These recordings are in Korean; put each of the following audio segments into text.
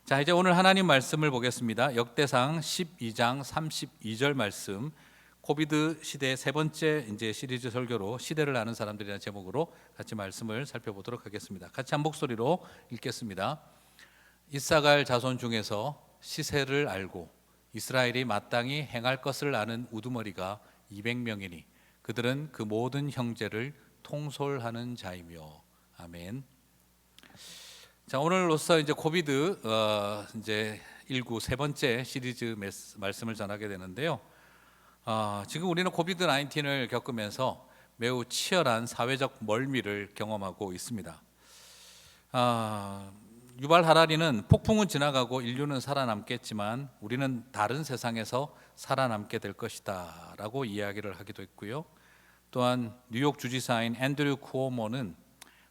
자, 이제 오늘 하나님 말씀을 보겠습니다. 역대상 12장 32절 말씀. 코비드 시대의 세 번째 이제 시리즈 설교로 시대를 아는 사람들이라는 제목으로 같이 말씀을 살펴보도록 하겠습니다. 같이 한 목소리로 읽겠습니다. 이사갈 자손 중에서 시세를 알고 이스라엘이 마땅히 행할 것을 아는 우두머리가 200명이니 그들은 그 모든 형제를 통솔하는 자이며. 아멘. 자, 오늘로서 이제 코비드 이제 19 세 번째 시리즈 말씀을 전하게 되는데요. 지금 우리는 코비드 19을 겪으면서 매우 치열한 사회적 멀미를 경험하고 있습니다. 유발 하라리는 폭풍은 지나가고 인류는 살아남겠지만 우리는 다른 세상에서 살아남게 될 것이다 라고 이야기를 하기도 했고요. 또한 뉴욕 주지사인 앤드류 쿠오모는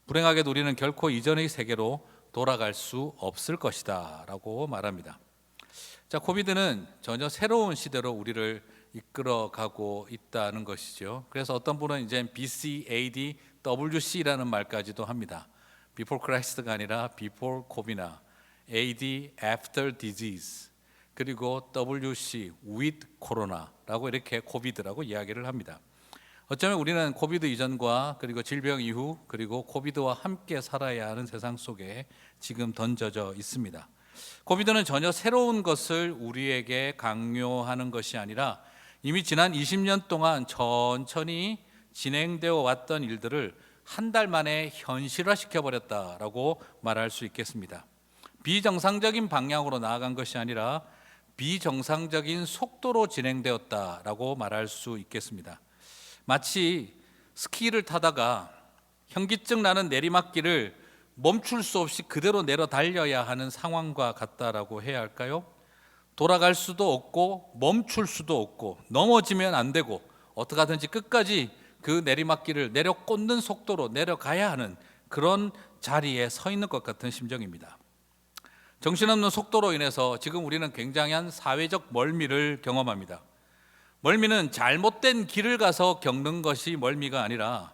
불행하게도 우리는 결코 이전의 세계로 돌아갈 수 없을 것이다 라고 말합니다. 자, 코비드는 전혀 새로운 시대로 우리를 이끌어가고 있다는 것이죠. 그래서 어떤 분은 이제 BC, AD, WC라는 말까지도 합니다. Before Christ가 아니라 Before COVID나 AD, After Disease, 그리고 WC, With Corona라고 이렇게 코비드라고 이야기를 합니다. 어쩌면 우리는 코비드 이전과 그리고 질병 이후 그리고 코비드와 함께 살아야 하는 세상 속에 지금 던져져 있습니다. 코비드는 전혀 새로운 것을 우리에게 강요하는 것이 아니라 이미 지난 20년 동안 천천히 진행되어 왔던 일들을 한 달 만에 현실화시켜 버렸다라고 말할 수 있겠습니다. 비정상적인 방향으로 나아간 것이 아니라 비정상적인 속도로 진행되었다라고 말할 수 있겠습니다. 마치 스키를 타다가 현기증 나는 내리막길을 멈출 수 없이 그대로 내려 달려야 하는 상황과 같다라고 해야 할까요? 돌아갈 수도 없고 멈출 수도 없고 넘어지면 안 되고 어떻게 하든지 끝까지 그 내리막길을 내려 꽂는 속도로 내려가야 하는 그런 자리에 서 있는 것 같은 심정입니다. 정신없는 속도로 인해서 지금 우리는 굉장한 사회적 멀미를 경험합니다. 멀미는 잘못된 길을 가서 겪는 것이 멀미가 아니라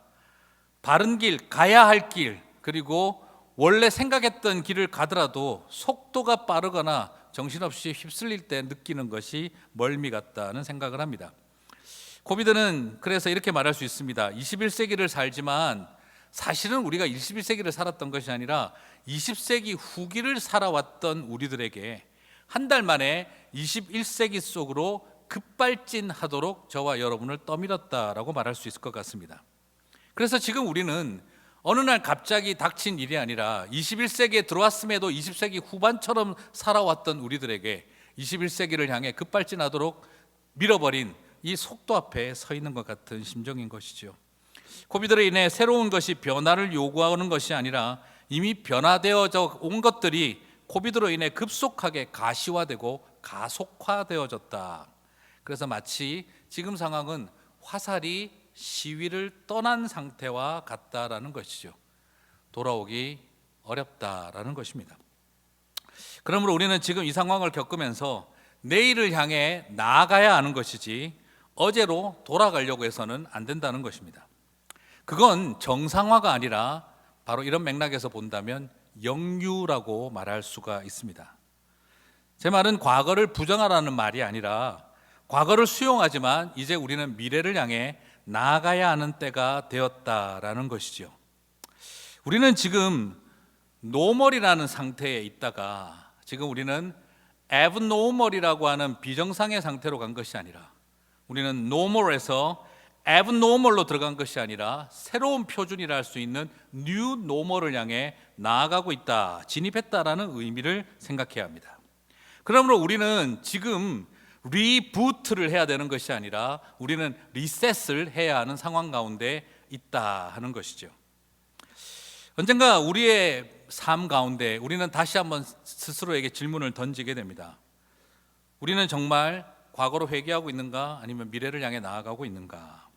바른 길, 가야 할 길, 그리고 원래 생각했던 길을 가더라도 속도가 빠르거나 정신없이 휩쓸릴 때 느끼는 것이 멀미 같다는 생각을 합니다. 코비드는 그래서 이렇게 말할 수 있습니다. 21세기를 살지만 사실은 우리가 21세기를 살았던 것이 아니라 20세기 후기를 살아왔던 우리들에게 한 달 만에 21세기 속으로 급발진하도록 저와 여러분을 떠밀었다라고 말할 수 있을 것 같습니다. 그래서 지금 우리는 어느 날 갑자기 닥친 일이 아니라 21세기에 들어왔음에도 20세기 후반처럼 살아왔던 우리들에게 21세기를 향해 급발진하도록 밀어버린 이 속도 앞에 서 있는 것 같은 심정인 것이죠. 코비드로 인해 새로운 것이 변화를 요구하는 것이 아니라 이미 변화되어져 온 것들이 코비드로 인해 급속하게 가시화되고 가속화되어졌다. 그래서 마치 지금 상황은 화살이 시위를 떠난 상태와 같다라는 것이죠. 돌아오기 어렵다라는 것입니다. 그러므로 우리는 지금 이 상황을 겪으면서 내일을 향해 나아가야 하는 것이지 어제로 돌아가려고 해서는 안 된다는 것입니다. 그건 정상화가 아니라 바로 이런 맥락에서 본다면 영유라고 말할 수가 있습니다. 제 말은 과거를 부정하라는 말이 아니라 과거를 수용하지만 이제 우리는 미래를 향해 나아가야 하는 때가 되었다라는 것이죠. 우리는 지금 노멀이라는 상태에 있다가 지금 우리는 abnormal이라고 하는 비정상의 상태로 간 것이 아니라 우리는 normal에서 abnormal로 들어간 것이 아니라 새로운 표준이라 할 수 있는 new normal을 향해 나아가고 있다, 진입했다라는 의미를 생각해야 합니다. 그러므로 우리는 지금 리부트를 해야 되는 것이 아니라 우리는 리셋을 해야 하는 상황 가운데 있다 하는 것이죠. 언젠가 우리의 삶 가운데 우리는 다시 한번 스스로에게 질문을 던지게 됩니다. 우리는 정말 과거로 회귀하고 있는가 아니면 미래를 향해 나아가고 있는가?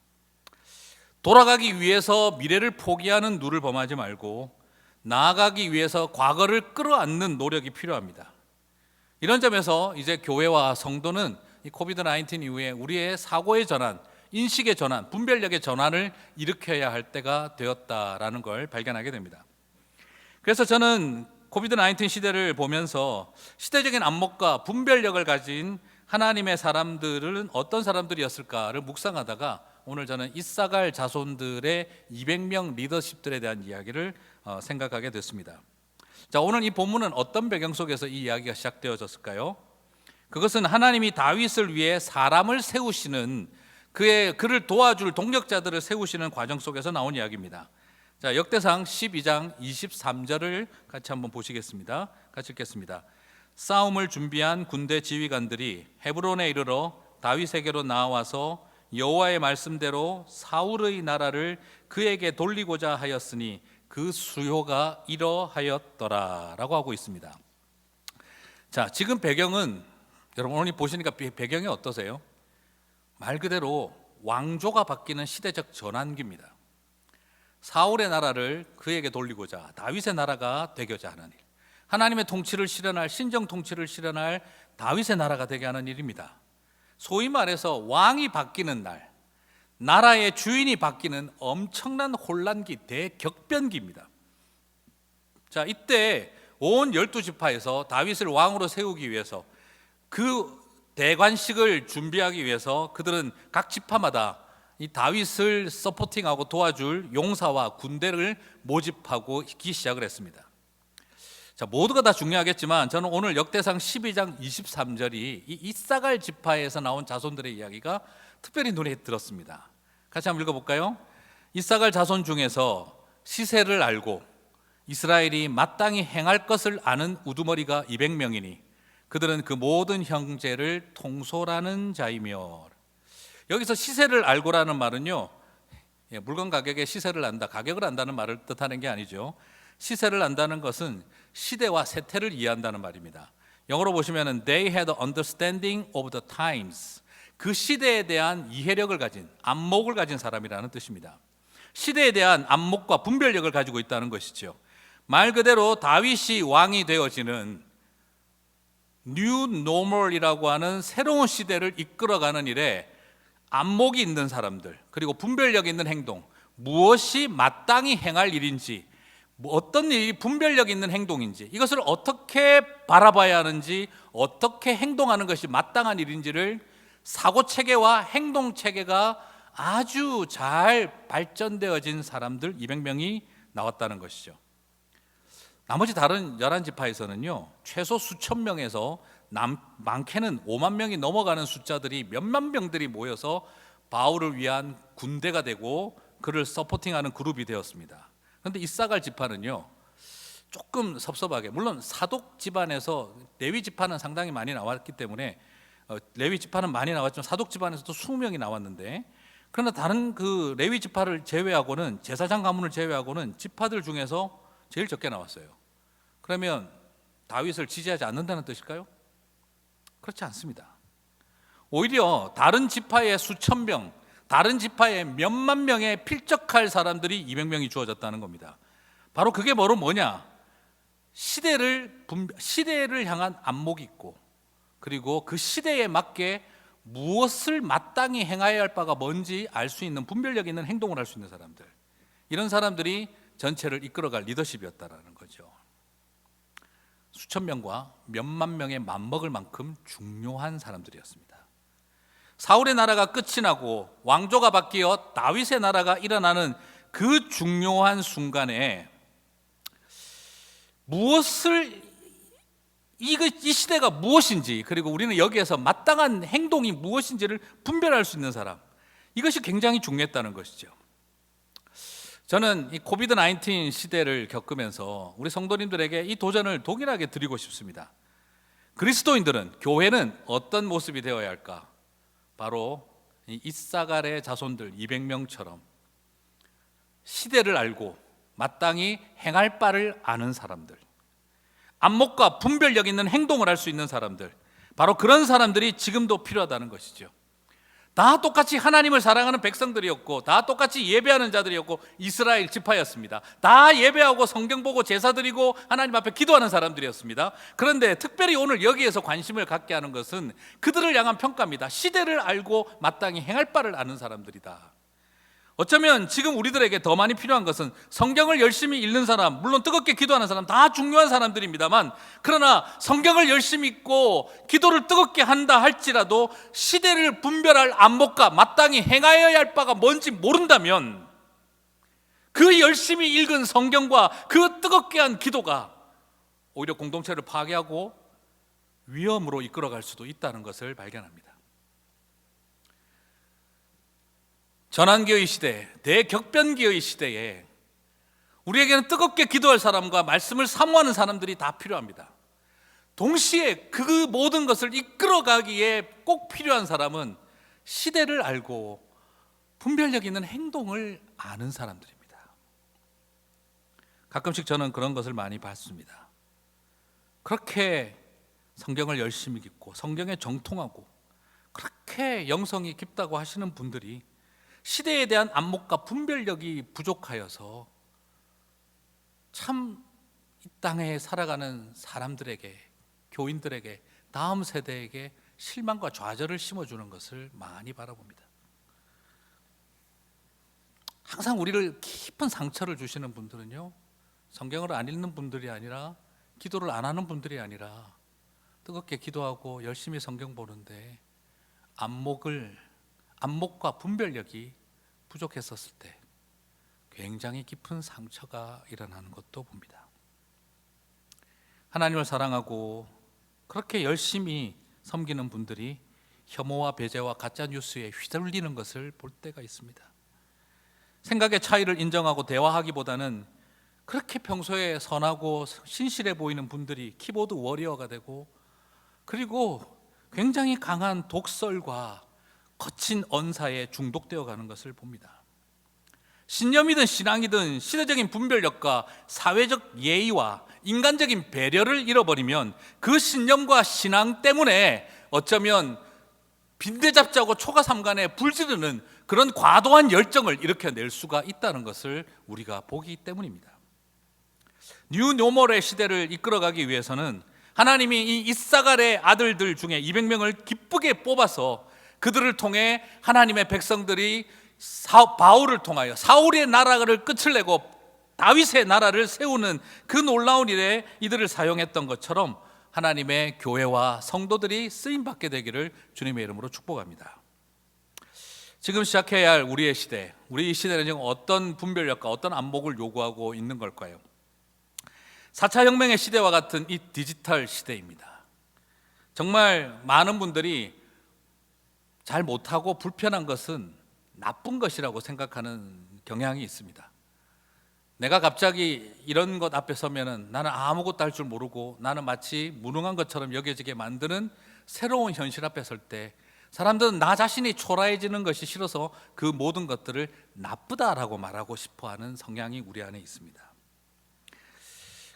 돌아가기 위해서 미래를 포기하는 누를 범하지 말고 나아가기 위해서 과거를 끌어안는 노력이 필요합니다. 이런 점에서 이제 교회와 성도는 이 코비드 19 이후에 우리의 사고의 전환, 인식의 전환, 분별력의 전환을 일으켜야 할 때가 되었다라는 걸 발견하게 됩니다. 그래서 저는 코비드-19 시대를 보면서 시대적인 안목과 분별력을 가진 하나님의 사람들은 어떤 사람들이었을까를 묵상하다가 오늘 저는 이사갈 자손들의 200명 리더십들에 대한 이야기를 생각하게 됐습니다. 자, 오늘 이 본문은 어떤 배경 속에서 이 이야기가 시작되어졌을까요? 그것은 하나님이 다윗을 위해 사람을 세우시는 그를 도와줄 동력자들을 세우시는 과정 속에서 나온 이야기입니다. 자, 역대상 12장 23절을 같이 한번 보시겠습니다. 같이 읽겠습니다. 싸움을 준비한 군대 지휘관들이 헤브론에 이르러 다윗에게로 나와서 여호와의 말씀대로 사울의 나라를 그에게 돌리고자 하였으니 그 수요가 이러하였더라라고 하고 있습니다. 자, 지금 배경은 여러분 오늘 보시니까 배경이 어떠세요? 말 그대로 왕조가 바뀌는 시대적 전환기입니다. 사울의 나라를 그에게 돌리고자 다윗의 나라가 되고자 하는 일, 하나님의 통치를 실현할 신정 통치를 실현할 다윗의 나라가 되게 하는 일입니다. 소위 말해서 왕이 바뀌는 날, 나라의 주인이 바뀌는 엄청난 혼란기, 대격변기입니다. 자, 이때 온 12지파에서 다윗을 왕으로 세우기 위해서 그 대관식을 준비하기 위해서 그들은 각 지파마다 이 다윗을 서포팅하고 도와줄 용사와 군대를 모집하기 시작을 했습니다. 자, 모두가 다 중요하겠지만 저는 오늘 역대상 12장 23절이 이 이사갈 지파에서 나온 자손들의 이야기가 특별히 눈에 들었습니다. 같이 한번 읽어볼까요? 이사갈 자손 중에서 시세를 알고 이스라엘이 마땅히 행할 것을 아는 우두머리가 200명이니 그들은 그 모든 형제를 통솔하는 자이며. 여기서 시세를 알고라는 말은요, 물건 가격의 시세를 안다, 가격을 안다는 말을 뜻하는 게 아니죠. 시세를 안다는 것은 시대와 세태를 이해한다는 말입니다. 영어로 보시면은 they had understanding of the times. 그 시대에 대한 이해력을 가진, 안목을 가진 사람이라는 뜻입니다. 시대에 대한 안목과 분별력을 가지고 있다는 것이죠. 말 그대로 다윗이 왕이 되어지는 뉴 노멀이라고 하는 새로운 시대를 이끌어가는 일에 안목이 있는 사람들, 그리고 분별력 있는 행동, 무엇이 마땅히 행할 일인지, 어떤 일이 분별력 있는 행동인지, 이것을 어떻게 바라봐야 하는지, 어떻게 행동하는 것이 마땅한 일인지를 사고체계와 행동체계가 아주 잘 발전되어진 사람들 200명이 나왔다는 것이죠. 나머지 다른 11지파에서는요, 최소 수천 명에서 많게는 5만 명이 넘어가는 숫자들이 몇만 명들이 모여서 바울을 위한 군대가 되고 그를 서포팅하는 그룹이 되었습니다. 그런데 이사갈 지파는요, 조금 섭섭하게, 물론 사독 집안에서 레위 지파는 상당히 많이 나왔기 때문에 레위 지파는 많이 나왔지만 사독 집안에서도 20명이 나왔는데, 그러나 다른 그 레위 지파를 제외하고는, 제사장 가문을 제외하고는 지파들 중에서 제일 적게 나왔어요. 그러면 다윗을 지지하지 않는다는 뜻일까요? 그렇지 않습니다. 오히려 다른 지파의 수천 명, 다른 지파의 몇만 명에 필적할 사람들이 200명이 주어졌다는 겁니다. 바로 그게 뭐냐? 시대를 향한 안목이 있고, 그리고 그 시대에 맞게 무엇을 마땅히 행해야 할 바가 뭔지 알 수 있는 분별력 있는 행동을 할 수 있는 사람들, 이런 사람들이 전체를 이끌어갈 리더십이었다라는 거죠. 수천 명과 몇만 명에 맞먹을 만큼 중요한 사람들이었습니다. 사울의 나라가 끝이 나고 왕조가 바뀌어 다윗의 나라가 일어나는 그 중요한 순간에 이 시대가 무엇인지, 그리고 우리는 여기에서 마땅한 행동이 무엇인지를 분별할 수 있는 사람, 이것이 굉장히 중요했다는 것이죠. 저는 이 코비드-19 시대를 겪으면서 우리 성도님들에게 이 도전을 동일하게 드리고 싶습니다. 그리스도인들은, 교회는 어떤 모습이 되어야 할까? 바로 이 이사갈의 자손들 200명처럼 시대를 알고 마땅히 행할 바를 아는 사람들, 안목과 분별력 있는 행동을 할 수 있는 사람들, 바로 그런 사람들이 지금도 필요하다는 것이죠. 다 똑같이 하나님을 사랑하는 백성들이었고, 다 똑같이 예배하는 자들이었고, 이스라엘 지파였습니다. 다 예배하고 성경 보고 제사 드리고 하나님 앞에 기도하는 사람들이었습니다. 그런데 특별히 오늘 여기에서 관심을 갖게 하는 것은 그들을 향한 평가입니다. 시대를 알고 마땅히 행할 바를 아는 사람들이다. 어쩌면 지금 우리들에게 더 많이 필요한 것은 성경을 열심히 읽는 사람, 물론 뜨겁게 기도하는 사람 다 중요한 사람들입니다만, 그러나 성경을 열심히 읽고 기도를 뜨겁게 한다 할지라도 시대를 분별할 안목과 마땅히 행하여야 할 바가 뭔지 모른다면 그 열심히 읽은 성경과 그 뜨겁게 한 기도가 오히려 공동체를 파괴하고 위험으로 이끌어갈 수도 있다는 것을 발견합니다. 전환기의 시대, 대격변기의 시대에 우리에게는 뜨겁게 기도할 사람과 말씀을 사모하는 사람들이 다 필요합니다. 동시에 그 모든 것을 이끌어가기에 꼭 필요한 사람은 시대를 알고 분별력 있는 행동을 아는 사람들입니다. 가끔씩 저는 그런 것을 많이 봤습니다. 그렇게 성경을 열심히 읽고 성경에 정통하고 그렇게 영성이 깊다고 하시는 분들이 시대에 대한 안목과 분별력이 부족하여서 참 이 땅에 살아가는 사람들에게, 교인들에게, 다음 세대에게 실망과 좌절을 심어주는 것을 많이 바라봅니다. 항상 우리를 깊은 상처를 주시는 분들은요, 성경을 안 읽는 분들이 아니라, 기도를 안 하는 분들이 아니라 뜨겁게 기도하고 열심히 성경 보는데 안목과 분별력이 부족했었을 때 굉장히 깊은 상처가 일어나는 것도 봅니다. 하나님을 사랑하고 그렇게 열심히 섬기는 분들이 혐오와 배제와 가짜 뉴스에 휘둘리는 것을 볼 때가 있습니다. 생각의 차이를 인정하고 대화하기보다는 그렇게 평소에 선하고 신실해 보이는 분들이 키보드 워리어가 되고, 그리고 굉장히 강한 독설과 거친 언사에 중독되어 가는 것을 봅니다. 신념이든 신앙이든 시대적인 분별력과 사회적 예의와 인간적인 배려를 잃어버리면 그 신념과 신앙 때문에 어쩌면 빈대잡자고 초가삼간에 불지르는 그런 과도한 열정을 일으켜낼 수가 있다는 것을 우리가 보기 때문입니다. 뉴 노멀의 시대를 이끌어가기 위해서는 하나님이 이 이사갈의 아들들 중에 200명을 기쁘게 뽑아서 그들을 통해 하나님의 백성들이 바울을 통하여 사울의 나라를 끝을 내고 다윗의 나라를 세우는 그 놀라운 일에 이들을 사용했던 것처럼 하나님의 교회와 성도들이 쓰임받게 되기를 주님의 이름으로 축복합니다. 지금 시작해야 할 우리의 시대, 우리 이 시대는 지금 어떤 분별력과 어떤 안목을 요구하고 있는 걸까요? 4차 혁명의 시대와 같은 이 디지털 시대입니다. 정말 많은 분들이 잘 못하고 불편한 것은 나쁜 것이라고 생각하는 경향이 있습니다. 내가 갑자기 이런 것 앞에 서면은 나는 아무것도 할 줄 모르고 나는 마치 무능한 것처럼 여겨지게 만드는 새로운 현실 앞에 설 때 사람들은 나 자신이 초라해지는 것이 싫어서 그 모든 것들을 나쁘다라고 말하고 싶어하는 성향이 우리 안에 있습니다.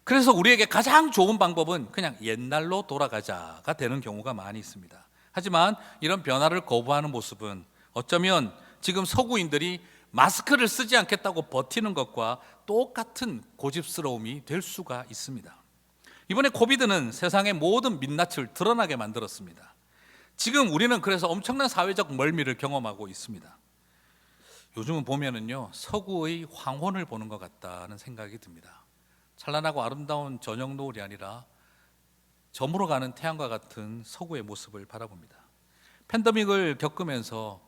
그래서 우리에게 가장 좋은 방법은 그냥 옛날로 돌아가자가 되는 경우가 많이 있습니다. 하지만 이런 변화를 거부하는 모습은 어쩌면 지금 서구인들이 마스크를 쓰지 않겠다고 버티는 것과 똑같은 고집스러움이 될 수가 있습니다. 이번에 코비드는 세상의 모든 민낯을 드러나게 만들었습니다. 지금 우리는 그래서 엄청난 사회적 멀미를 경험하고 있습니다. 요즘은 보면은요, 서구의 황혼을 보는 것 같다는 생각이 듭니다. 찬란하고 아름다운 저녁 노을이 아니라 저물어 가는 태양과 같은 서구의 모습을 바라봅니다. 팬데믹을 겪으면서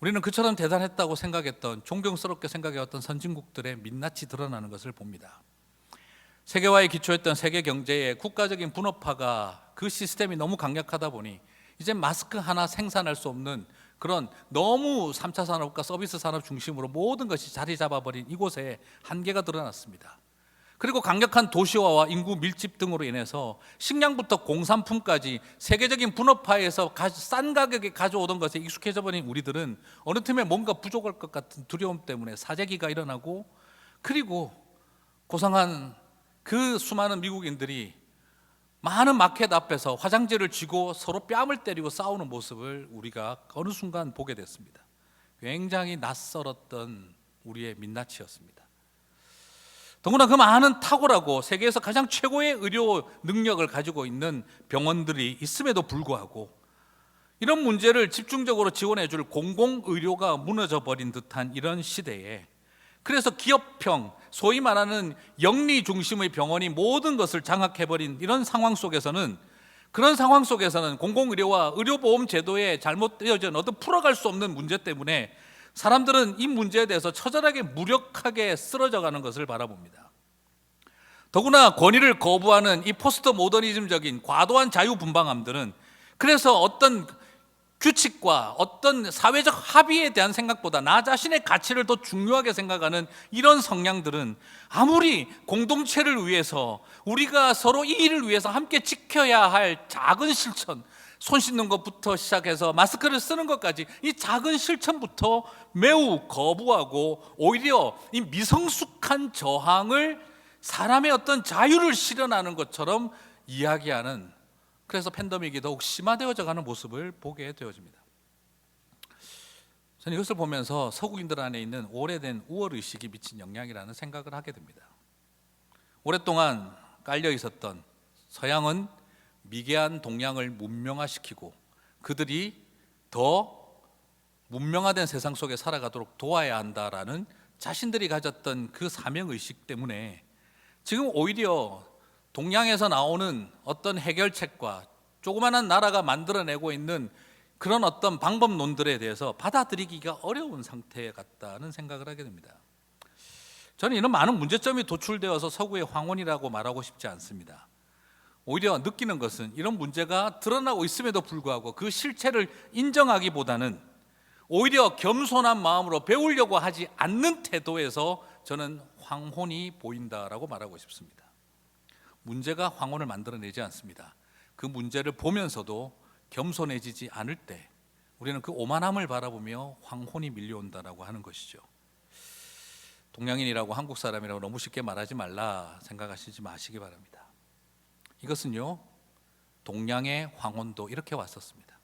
우리는 그처럼 대단했다고 생각했던, 존경스럽게 생각해왔던 선진국들의 민낯이 드러나는 것을 봅니다. 세계화에 기초했던 세계 경제의 국가적인 분업화가 그 시스템이 너무 강력하다 보니 이제 마스크 하나 생산할 수 없는 그런 너무 3차 산업과 서비스 산업 중심으로 모든 것이 자리 잡아버린 이곳에 한계가 드러났습니다. 그리고 강력한 도시화와 인구 밀집 등으로 인해서 식량부터 공산품까지 세계적인 분업화에서 싼 가격에 가져오던 것에 익숙해져 버린 우리들은 어느 틈에 뭔가 부족할 것 같은 두려움 때문에 사재기가 일어나고, 그리고 고상한 그 수많은 미국인들이 많은 마켓 앞에서 화장지를 쥐고 서로 뺨을 때리고 싸우는 모습을 우리가 어느 순간 보게 됐습니다. 굉장히 낯설었던 우리의 민낯이었습니다. 더구나 그 많은 탁월하고 세계에서 가장 최고의 의료 능력을 가지고 있는 병원들이 있음에도 불구하고 이런 문제를 집중적으로 지원해 줄 공공의료가 무너져 버린 듯한 이런 시대에, 그래서 기업형, 소위 말하는 영리 중심의 병원이 모든 것을 장악해버린 이런 상황 속에서는, 그런 상황 속에서는 공공의료와 의료보험 제도에 잘못되어진 어떤 풀어갈 수 없는 문제 때문에 사람들은 이 문제에 대해서 처절하게 무력하게 쓰러져가는 것을 바라봅니다. 더구나 권위를 거부하는 이 포스트 모더니즘적인 과도한 자유분방함들은, 그래서 어떤 규칙과 어떤 사회적 합의에 대한 생각보다 나 자신의 가치를 더 중요하게 생각하는 이런 성향들은 아무리 공동체를 위해서, 우리가 서로 이 일을 위해서 함께 지켜야 할 작은 실천, 손 씻는 것부터 시작해서 마스크를 쓰는 것까지 이 작은 실천부터 매우 거부하고, 오히려 이 미성숙한 저항을 사람의 어떤 자유를 실현하는 것처럼 이야기하는, 그래서 팬데믹이 더욱 심화되어져 가는 모습을 보게 되어집니다. 저는 이것을 보면서 서구인들 안에 있는 오래된 우월의식이 미친 영향이라는 생각을 하게 됩니다. 오랫동안 깔려 있었던, 서양은 미개한 동양을 문명화시키고 그들이 더 문명화된 세상 속에 살아가도록 도와야 한다라는 자신들이 가졌던 그 사명의식 때문에 지금 오히려 동양에서 나오는 어떤 해결책과 조그마한 나라가 만들어내고 있는 그런 어떤 방법론들에 대해서 받아들이기가 어려운 상태 같다는 생각을 하게 됩니다. 저는 이런 많은 문제점이 도출되어서 서구의 황혼이라고 말하고 싶지 않습니다. 오히려 느끼는 것은 이런 문제가 드러나고 있음에도 불구하고 그 실체를 인정하기보다는 오히려 겸손한 마음으로 배우려고 하지 않는 태도에서 저는 황혼이 보인다라고 말하고 싶습니다. 문제가 황혼을 만들어내지 않습니다. 그 문제를 보면서도 겸손해지지 않을 때 우리는 그 오만함을 바라보며 황혼이 밀려온다라고 하는 것이죠. 동양인이라고 한국 사람이라고 너무 쉽게 말하지 말라 생각하시지 마시기 바랍니다. 이것은요, 동양의 황혼도 이렇게 왔었습니다.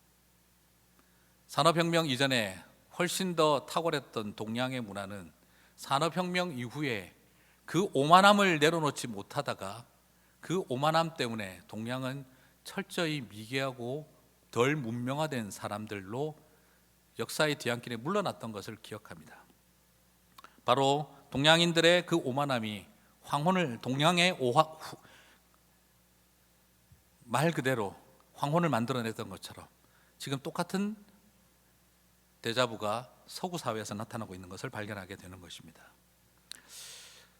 산업혁명 이전에 훨씬 더 탁월했던 동양의 문화는 산업혁명 이후에 그 오만함을 내려놓지 못하다가 그 오만함 때문에 동양은 철저히 미개하고 덜 문명화된 사람들로 역사의 뒤안길에 물러났던 것을 기억합니다. 바로 동양인들의 그 오만함이 황혼을, 동양의 말 그대로 황혼을 만들어냈던 것처럼 지금 똑같은 데자부가 서구 사회에서 나타나고 있는 것을 발견하게 되는 것입니다.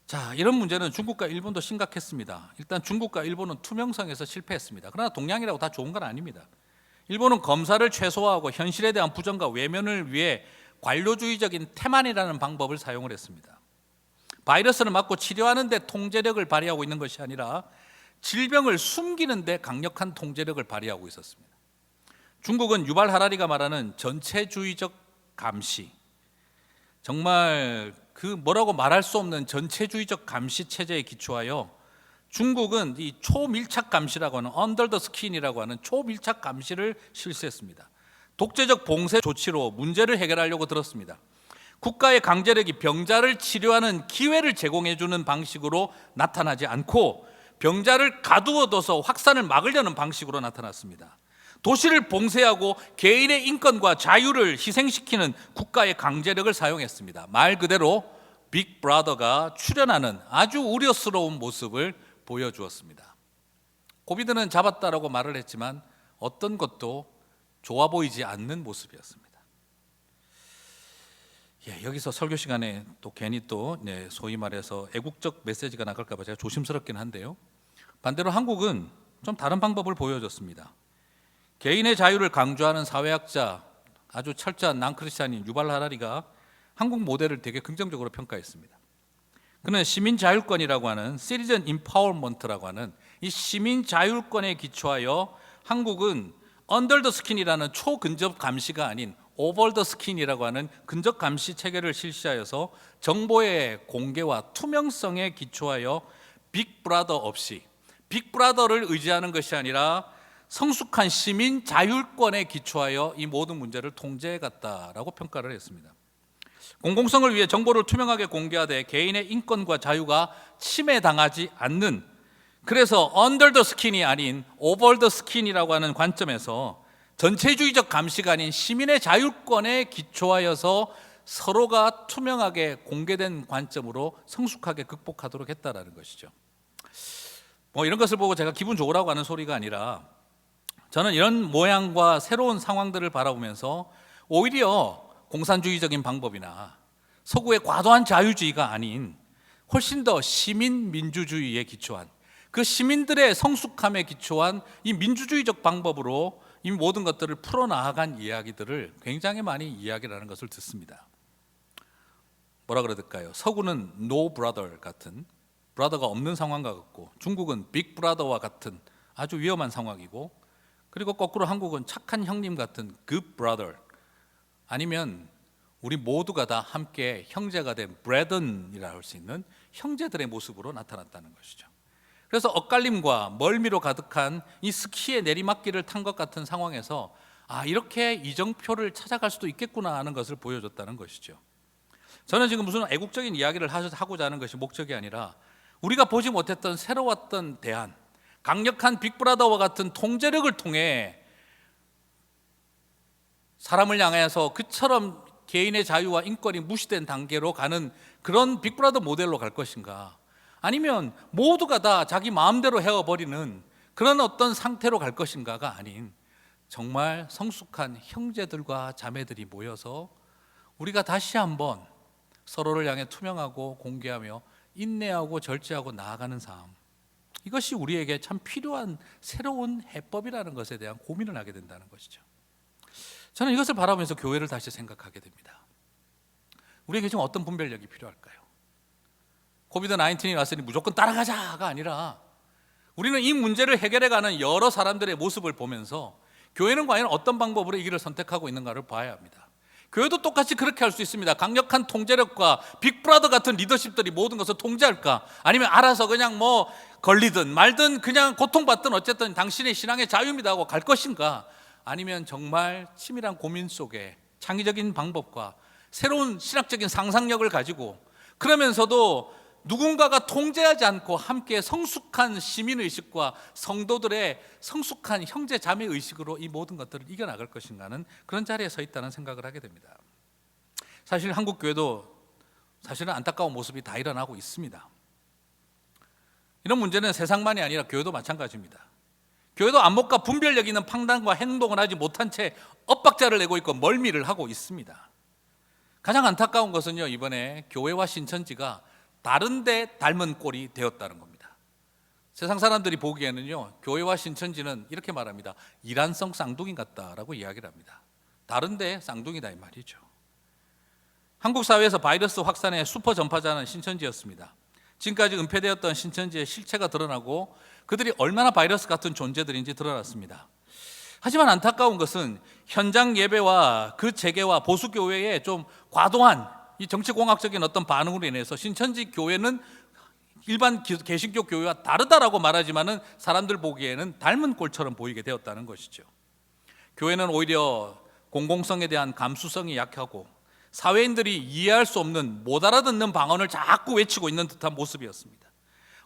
자, 이런 문제는 중국과 일본도 심각했습니다. 일단 중국과 일본은 투명성에서 실패했습니다. 그러나 동양이라고 다 좋은 건 아닙니다. 일본은 검사를 최소화하고 현실에 대한 부정과 외면을 위해 관료주의적인 태만이라는 방법을 사용을 했습니다. 바이러스를 막고 치료하는 데 통제력을 발휘하고 있는 것이 아니라 질병을 숨기는 데 강력한 통제력을 발휘하고 있었습니다. 중국은 유발 하라리가 말하는 전체주의적 감시, 정말 그 뭐라고 말할 수 없는 전체주의적 감시 체제에 기초하여 중국은 이 초밀착 감시라고 하는 under the skin이라고 하는 초밀착 감시를 실시했습니다. 독재적 봉쇄 조치로 문제를 해결하려고 들었습니다. 국가의 강제력이 병자를 치료하는 기회를 제공해 주는 방식으로 나타나지 않고 병자를 가두어둬서 확산을 막으려는 방식으로 나타났습니다. 도시를 봉쇄하고 개인의 인권과 자유를 희생시키는 국가의 강제력을 사용했습니다. 말 그대로 빅브라더가 출현하는 아주 우려스러운 모습을 보여주었습니다. 코비드는 잡았다라고 말을 했지만 어떤 것도 좋아 보이지 않는 모습이었습니다. 여기서 설교 시간에 또 괜히 또 소위 말해서 애국적 메시지가 나갈까 봐 제가 조심스럽긴 한데요. 반대로 한국은 좀 다른 방법을 보여줬습니다. 개인의 자유를 강조하는 사회학자, 아주 철저한 난크리스찬인 유발 하라리가 한국 모델을 되게 긍정적으로 평가했습니다. 그는 시민 자율권이라고 하는 시티즌 임파워먼트라고 하는 이 시민 자율권에 기초하여 한국은 언더 더 스킨이라는 초근접 감시가 아닌 오버 더 스킨이라고 하는 근접 감시 체계를 실시하여서 정보의 공개와 투명성에 기초하여 빅브라더 없이, 빅브라더를 의지하는 것이 아니라 성숙한 시민 자율권에 기초하여 이 모든 문제를 통제해갔다라고 평가를 했습니다. 공공성을 위해 정보를 투명하게 공개하되 개인의 인권과 자유가 침해당하지 않는, 그래서 under the skin이 아닌 over the skin이라고 하는 관점에서 전체주의적 감시가 아닌 시민의 자율권에 기초하여서 서로가 투명하게 공개된 관점으로 성숙하게 극복하도록 했다라는 것이죠. 이런 것을 보고 제가 기분 좋으라고 하는 소리가 아니라, 저는 이런 모양과 새로운 상황들을 바라보면서 오히려 공산주의적인 방법이나 서구의 과도한 자유주의가 아닌 훨씬 더 시민 민주주의에 기초한, 그 시민들의 성숙함에 기초한 이 민주주의적 방법으로 이 모든 것들을 풀어나간 이야기들을 굉장히 많이 이야기를 하는 것을 듣습니다. 뭐라 그래야 될까요? 서구는 no brother 같은, 브라더가 없는 상황과 같고, 중국은 빅 브라더와 같은 아주 위험한 상황이고, 그리고 거꾸로 한국은 착한 형님 같은 good brother, 아니면 우리 모두가 다 함께 형제가 된 브레든이라 할 수 있는 형제들의 모습으로 나타났다는 것이죠. 그래서 엇갈림과 멀미로 가득한 이 스키의 내리막길을 탄 것 같은 상황에서 이렇게 이정표를 찾아갈 수도 있겠구나 하는 것을 보여줬다는 것이죠. 저는 지금 무슨 애국적인 이야기를 하고자 하는 것이 목적이 아니라, 우리가 보지 못했던 새로웠던 대안, 강력한 빅브라더와 같은 통제력을 통해 사람을 향해서 그처럼 개인의 자유와 인권이 무시된 단계로 가는 그런 빅브라더 모델로 갈 것인가, 아니면 모두가 다 자기 마음대로 헤어버리는 그런 어떤 상태로 갈 것인가가 아닌, 정말 성숙한 형제들과 자매들이 모여서 우리가 다시 한번 서로를 향해 투명하고 공개하며 인내하고 절제하고 나아가는 삶, 이것이 우리에게 참 필요한 새로운 해법이라는 것에 대한 고민을 하게 된다는 것이죠. 저는 이것을 바라보면서 교회를 다시 생각하게 됩니다. 우리에게 지금 어떤 분별력이 필요할까요? 코비드-19이 왔으니 무조건 따라가자가 아니라, 우리는 이 문제를 해결해가는 여러 사람들의 모습을 보면서 교회는 과연 어떤 방법으로 이 길을 선택하고 있는가를 봐야 합니다. 교회도 똑같이 그렇게 할 수 있습니다. 강력한 통제력과 빅브라더 같은 리더십들이 모든 것을 통제할까? 아니면 알아서 그냥 걸리든 말든 그냥 고통받든 어쨌든 당신의 신앙의 자유입니다 하고 갈 것인가? 아니면 정말 치밀한 고민 속에 창의적인 방법과 새로운 신학적인 상상력을 가지고, 그러면서도 누군가가 통제하지 않고 함께 성숙한 시민의식과 성도들의 성숙한 형제 자매 의식으로 이 모든 것들을 이겨나갈 것인가는 그런 자리에 서 있다는 생각을 하게 됩니다. 사실 한국 교회도 사실은 안타까운 모습이 다 일어나고 있습니다. 이런 문제는 세상만이 아니라 교회도 마찬가지입니다. 교회도 안목과 분별력 있는 판단과 행동을 하지 못한 채 엇박자를 내고 있고 멀미를 하고 있습니다. 가장 안타까운 것은요, 이번에 교회와 신천지가 다른데 닮은 꼴이 되었다는 겁니다. 세상 사람들이 보기에는요, 교회와 신천지는 이렇게 말합니다. 이란성 쌍둥이 같다라고 이야기를 합니다. 다른데 쌍둥이다 이 말이죠. 한국 사회에서 바이러스 확산의 슈퍼 전파자는 신천지였습니다. 지금까지 은폐되었던 신천지의 실체가 드러나고 그들이 얼마나 바이러스 같은 존재들인지 드러났습니다. 하지만 안타까운 것은 현장 예배와 그 재개와 보수교회의 좀 과도한 이 정치공학적인 어떤 반응으로 인해서 신천지 교회는 일반 개신교 교회와 다르다라고 말하지만은 사람들 보기에는 닮은 꼴처럼 보이게 되었다는 것이죠. 교회는 오히려 공공성에 대한 감수성이 약하고 사회인들이 이해할 수 없는 못 알아듣는 방언을 자꾸 외치고 있는 듯한 모습이었습니다.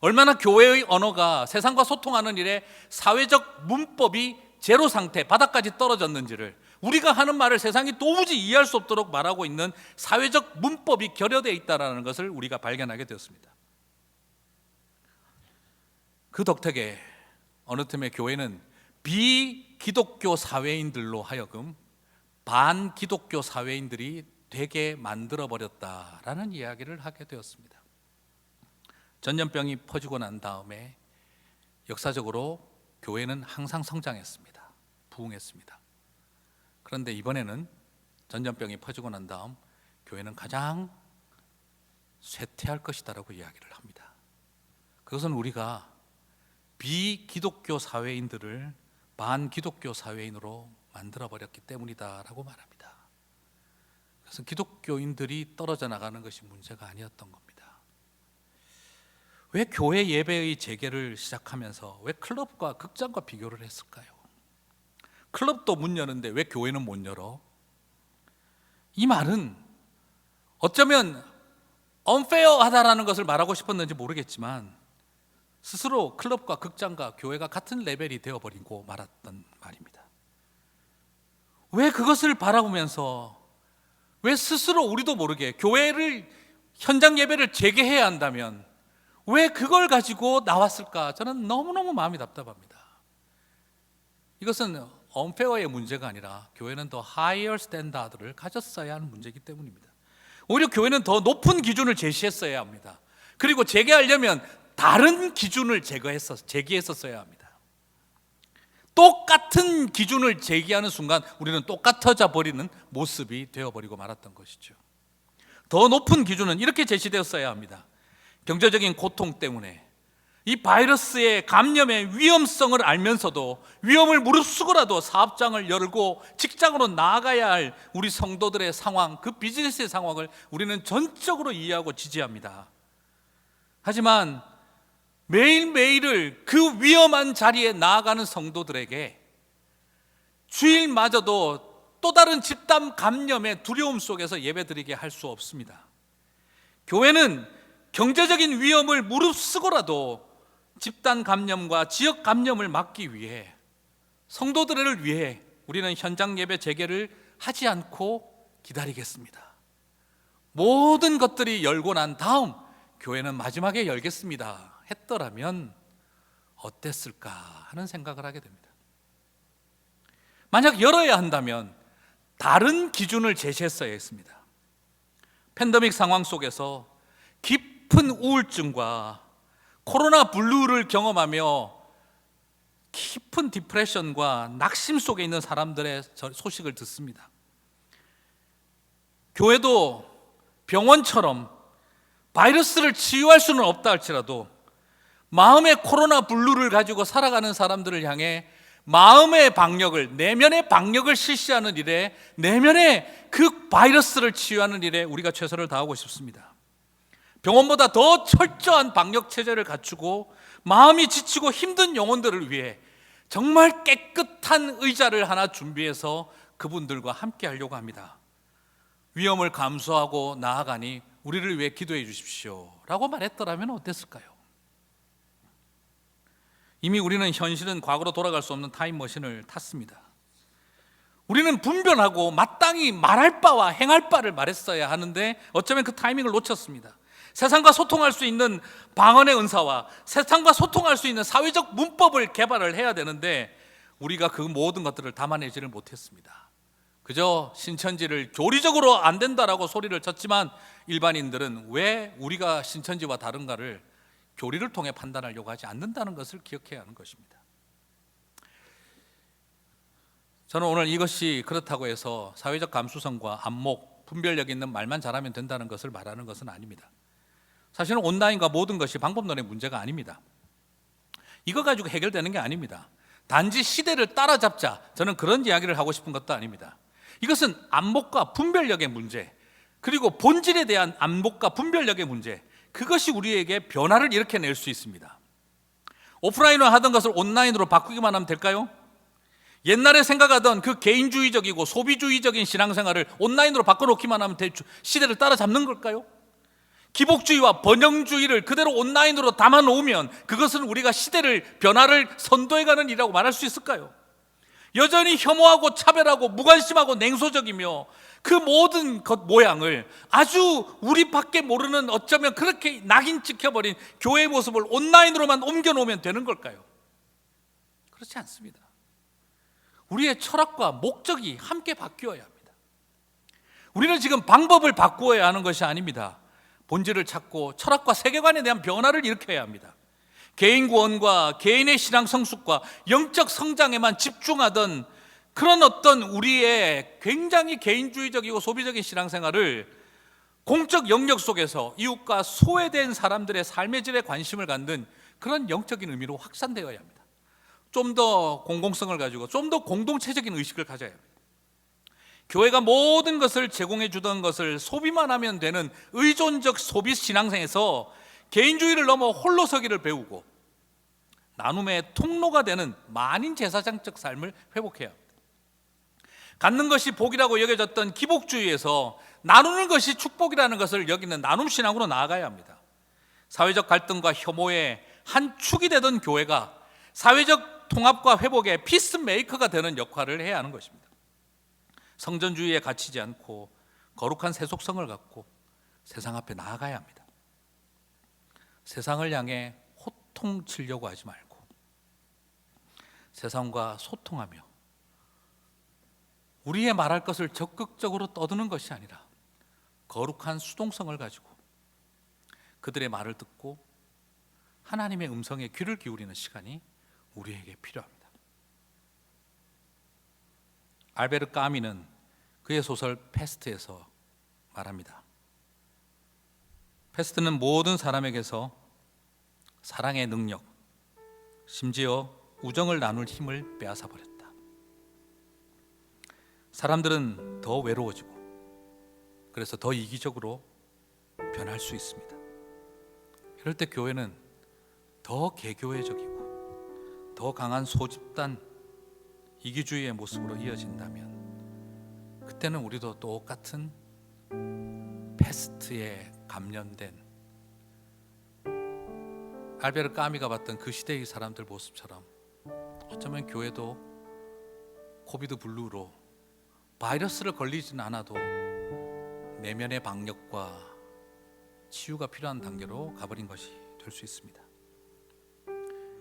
얼마나 교회의 언어가 세상과 소통하는 일에 사회적 문법이 제로 상태, 바닥까지 떨어졌는지를, 우리가 하는 말을 세상이 도무지 이해할 수 없도록 말하고 있는 사회적 문법이 결여되어 있다는 것을 우리가 발견하게 되었습니다. 그 덕택에 어느 틈에 교회는 비기독교 사회인들로 하여금 반기독교 사회인들이 되게 만들어버렸다라는 이야기를 하게 되었습니다. 전염병이 퍼지고 난 다음에 역사적으로 교회는 항상 성장했습니다. 부흥했습니다. 그런데 이번에는 전염병이 퍼지고 난 다음 교회는 가장 쇠퇴할 것이다라고 이야기를 합니다. 그것은 우리가 비기독교 사회인들을 반기독교 사회인으로 만들어버렸기 때문이다라고 말합니다. 그래서 기독교인들이 떨어져 나가는 것이 문제가 아니었던 겁니다. 왜 교회 예배의 재개를 시작하면서 왜 클럽과 극장과 비교를 했을까요? 클럽도 문 여는데 왜 교회는 못 열어? 이 말은 어쩌면 unfair하다라는 것을 말하고 싶었는지 모르겠지만 스스로 클럽과 극장과 교회가 같은 레벨이 되어버리고 말았던 말입니다. 왜 그것을 바라보면서 왜 스스로 우리도 모르게 교회를 현장 예배를 재개해야 한다면 왜 그걸 가지고 나왔을까? 저는 너무너무 마음이 답답합니다. 이것은 언페어의 문제가 아니라 교회는 더 하이어 스탠다드를 가졌어야 하는 문제이기 때문입니다. 오히려 교회는 더 높은 기준을 제시했어야 합니다. 그리고 재개하려면 다른 기준을 제기했었어야 합니다. 똑같은 기준을 제기하는 순간 우리는 똑같아져 버리는 모습이 되어버리고 말았던 것이죠. 더 높은 기준은 이렇게 제시되었어야 합니다. 경제적인 고통 때문에 이 바이러스의 감염의 위험성을 알면서도 위험을 무릅쓰고라도 사업장을 열고 직장으로 나아가야 할 우리 성도들의 상황, 그 비즈니스의 상황을 우리는 전적으로 이해하고 지지합니다. 하지만 매일매일을 그 위험한 자리에 나아가는 성도들에게 주일마저도 또 다른 집단 감염의 두려움 속에서 예배드리게 할 수 없습니다. 교회는 경제적인 위험을 무릅쓰고라도 집단 감염과 지역 감염을 막기 위해 성도들을 위해 우리는 현장 예배 재개를 하지 않고 기다리겠습니다. 모든 것들이 열고 난 다음 교회는 마지막에 열겠습니다 했더라면 어땠을까 하는 생각을 하게 됩니다. 만약 열어야 한다면 다른 기준을 제시했어야 했습니다. 팬데믹 상황 속에서 깊은 우울증과 코로나 블루를 경험하며 깊은 디프레션과 낙심 속에 있는 사람들의 소식을 듣습니다. 교회도 병원처럼 바이러스를 치유할 수는 없다 할지라도 마음의 코로나 블루를 가지고 살아가는 사람들을 향해 마음의 방역을, 내면의 방역을 실시하는 일에, 내면의 그 바이러스를 치유하는 일에 우리가 최선을 다하고 싶습니다. 병원보다 더 철저한 방역 체제를 갖추고 마음이 지치고 힘든 영혼들을 위해 정말 깨끗한 의자를 하나 준비해서 그분들과 함께 하려고 합니다. 위험을 감수하고 나아가니 우리를 위해 기도해 주십시오 라고 말했더라면 어땠을까요? 이미 우리는 현실은 과거로 돌아갈 수 없는 타임머신을 탔습니다. 우리는 분별하고 마땅히 말할 바와 행할 바를 말했어야 하는데 어쩌면 그 타이밍을 놓쳤습니다. 세상과 소통할 수 있는 방언의 은사와 세상과 소통할 수 있는 사회적 문법을 개발을 해야 되는데 우리가 그 모든 것들을 담아내지를 못했습니다. 그저 신천지를 교리적으로 안 된다라고 소리를 쳤지만 일반인들은 왜 우리가 신천지와 다른가를 교리를 통해 판단하려고 하지 않는다는 것을 기억해야 하는 것입니다. 저는 오늘 이것이 그렇다고 해서 사회적 감수성과 안목, 분별력 있는 말만 잘하면 된다는 것을 말하는 것은 아닙니다. 사실은 온라인과 모든 것이 방법론의 문제가 아닙니다. 이거 가지고 해결되는 게 아닙니다. 단지 시대를 따라잡자, 저는 그런 이야기를 하고 싶은 것도 아닙니다. 이것은 안목과 분별력의 문제, 그리고 본질에 대한 안목과 분별력의 문제, 그것이 우리에게 변화를 일으켜낼 수 있습니다. 오프라인으로 하던 것을 온라인으로 바꾸기만 하면 될까요? 옛날에 생각하던 그 개인주의적이고 소비주의적인 신앙생활을 온라인으로 바꿔놓기만 하면 시대를 따라잡는 걸까요? 기복주의와 번영주의를 그대로 온라인으로 담아놓으면 그것은 우리가 시대를 변화를 선도해가는 일이라고 말할 수 있을까요? 여전히 혐오하고 차별하고 무관심하고 냉소적이며 그 모든 것 모양을 아주 우리밖에 모르는 어쩌면 그렇게 낙인 찍혀버린 교회의 모습을 온라인으로만 옮겨놓으면 되는 걸까요? 그렇지 않습니다. 우리의 철학과 목적이 함께 바뀌어야 합니다. 우리는 지금 방법을 바꾸어야 하는 것이 아닙니다. 본질을 찾고 철학과 세계관에 대한 변화를 일으켜야 합니다. 개인 구원과 개인의 신앙 성숙과 영적 성장에만 집중하던 그런 어떤 우리의 굉장히 개인주의적이고 소비적인 신앙생활을 공적 영역 속에서 이웃과 소외된 사람들의 삶의 질에 관심을 갖는 그런 영적인 의미로 확산되어야 합니다. 좀 더 공공성을 가지고 좀 더 공동체적인 의식을 가져야 합니다. 교회가 모든 것을 제공해 주던 것을 소비만 하면 되는 의존적 소비 신앙생에서 개인주의를 넘어 홀로 서기를 배우고 나눔의 통로가 되는 만인 제사장적 삶을 회복해야 합니다. 갖는 것이 복이라고 여겨졌던 기복주의에서 나누는 것이 축복이라는 것을 여기는 나눔 신앙으로 나아가야 합니다. 사회적 갈등과 혐오의 한 축이 되던 교회가 사회적 통합과 회복의 피스메이커가 되는 역할을 해야 하는 것입니다. 성전주의에 갇히지 않고 거룩한 세속성을 갖고 세상 앞에 나아가야 합니다. 세상을 향해 호통치려고 하지 말고 세상과 소통하며 우리의 말할 것을 적극적으로 떠드는 것이 아니라 거룩한 수동성을 가지고 그들의 말을 듣고 하나님의 음성에 귀를 기울이는 시간이 우리에게 필요합니다. 알베르 까미는 그의 소설 패스트에서 말합니다. 패스트는 모든 사람에게서 사랑의 능력, 심지어 우정을 나눌 힘을 빼앗아 버렸다. 사람들은 더 외로워지고 그래서 더 이기적으로 변할 수 있습니다. 이럴 때 교회는 더 개교회적이고 더 강한 소집단 이기주의의 모습으로 이어진다면 그때는 우리도 똑같은 패스트에 감염된 알베르 까미가 봤던 그 시대의 사람들 모습처럼 어쩌면 교회도 코비드 블루로 바이러스를 걸리지는 않아도 내면의 방역과 치유가 필요한 단계로 가버린 것이 될 수 있습니다.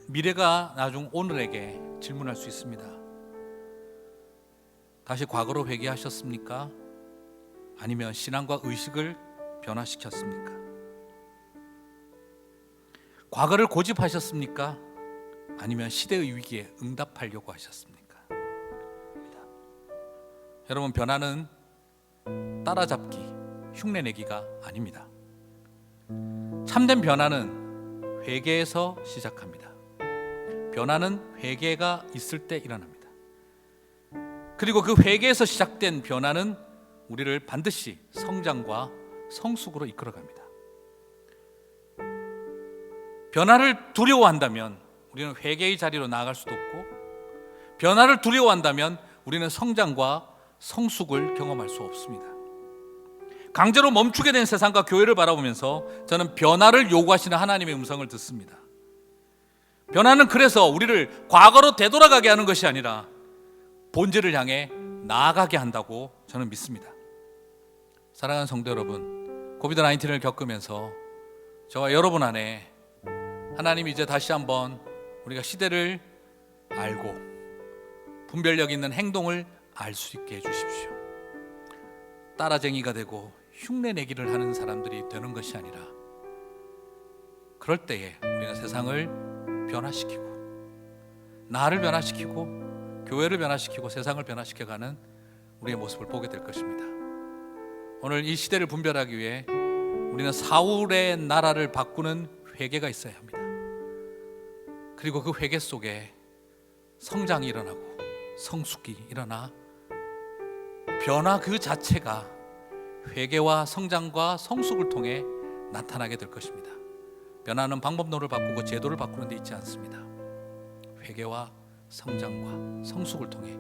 미래가 나중 오늘에게 질문할 수 있습니다. 다시 과거로 회개하셨습니까? 아니면 신앙과 의식을 변화시켰습니까? 과거를 고집하셨습니까? 아니면 시대의 위기에 응답하려고 하셨습니까? 여러분, 변화는 따라잡기, 흉내내기가 아닙니다. 참된 변화는 회개에서 시작합니다. 변화는 회개가 있을 때 일어납니다. 그리고 그 회개에서 시작된 변화는 우리를 반드시 성장과 성숙으로 이끌어갑니다. 변화를 두려워한다면 우리는 회개의 자리로 나아갈 수도 없고, 변화를 두려워한다면 우리는 성장과 성숙을 경험할 수 없습니다. 강제로 멈추게 된 세상과 교회를 바라보면서 저는 변화를 요구하시는 하나님의 음성을 듣습니다. 변화는 그래서 우리를 과거로 되돌아가게 하는 것이 아니라 본질을 향해 나아가게 한다고 저는 믿습니다. 사랑하는 성도 여러분, 코비드-19를 겪으면서 저와 여러분 안에 하나님이 이제 다시 한번 우리가 시대를 알고 분별력 있는 행동을 알 수 있게 해주십시오. 따라쟁이가 되고 흉내내기를 하는 사람들이 되는 것이 아니라 그럴 때에 우리는 세상을 변화시키고 나를 변화시키고 교회를 변화시키고 세상을 변화시켜가는 우리의 모습을 보게 될 것입니다. 오늘 이 시대를 분별하기 위해 우리는 사울의 나라를 바꾸는 회개가 있어야 합니다. 그리고 그 회개 속에 성장이 일어나고 성숙이 일어나 변화 그 자체가 회개와 성장과 성숙을 통해 나타나게 될 것입니다. 변화는 방법론을 바꾸고 제도를 바꾸는 데 있지 않습니다. 회개와 성장과 성숙을 통해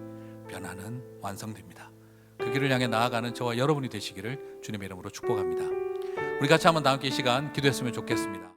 변화는 완성됩니다. 그 길을 향해 나아가는 저와 여러분이 되시기를 주님의 이름으로 축복합니다. 우리 같이 한번 다 함께 이 시간 기도했으면 좋겠습니다.